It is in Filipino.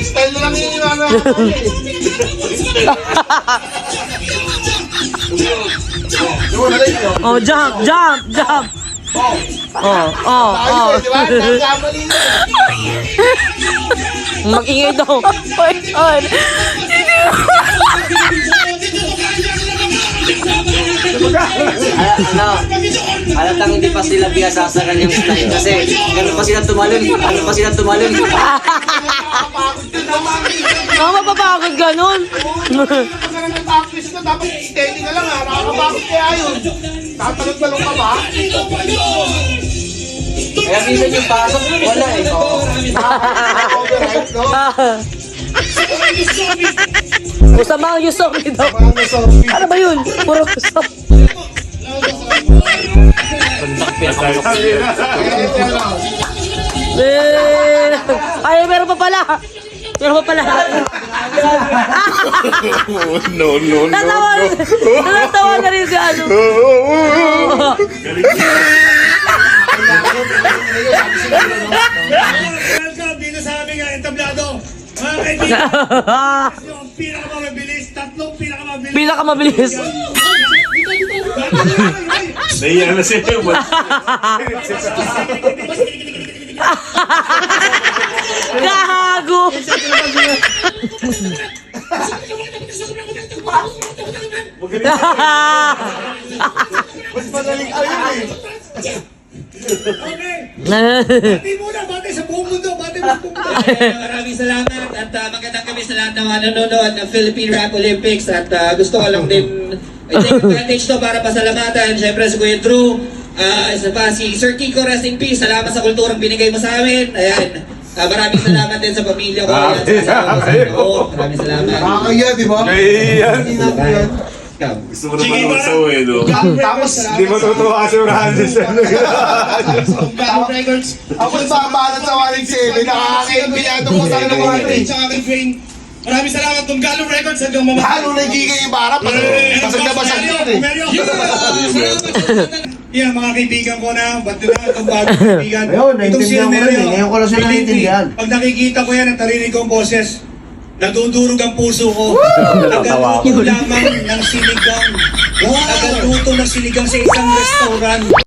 Style na lang yun yung Oh, jump. Mag-ingay daw. Halatang hindi pa sila biyasa sa kanyang style kasi gano'n pa sila tumalon. Mapapagod ganun. practice ka, dapat steady ka lang ha. Nakakapagod kaya yun. Tatalog-talog ka ba? Kaya minsan yung pasok, wala eh. Override, no? Usamang Yusofi daw. Ano ba yun? Puro Yusofi. Ay, meron pa pala. No. Natawa na rin si ano. Welcome dito sa aming entablado. Mga kaibigan, yung pinakamabilis, tatlong pinakamabilis. Pinakamabilis. Naiya na siya yung Gago. Mas madaling kayo eh. Okay. Bati muna, bati sa buong mundo, bati mo buong mundo. Maraming salamat at magandang gabi sa lahat ng mga nanonood ng Philippine Rap Olympics at gusto ko lang din i-take advantage to para pasalamatan syempre si Kuya Drew, isa pa si Sir Kiko, rest in peace, salamat sa kulturang binigay mo sa amin. Ayan, maraming salamat din sa pamilya ko at sa maraming salamat. Nakakaya, di ba? Kaiyan. Gusto mo naman usaw eh, no? Tapos, Hindi mo tutuwa kasi yung Randes. ako yung babalat sa 187, nakakakimbiyado ko sa ano mga rin. Sa aking train. Maraming salamat ng Galo Records hanggang mamahal. Lalo na yung Giga Ibarra, basag na basag yun eh. Yeah, mga kaibigan ko na, ba't na itong bagong kaibigan. Ayun, naintindihan ko rin eh. Ngayon ko lang siya naintindihan. Pag nakikita ko yan at narinig ko ang boses, nadudurog ang puso ko. Nagaluto lamang ng sinigang. Nagaluto ng sinigang sa isang restaurant.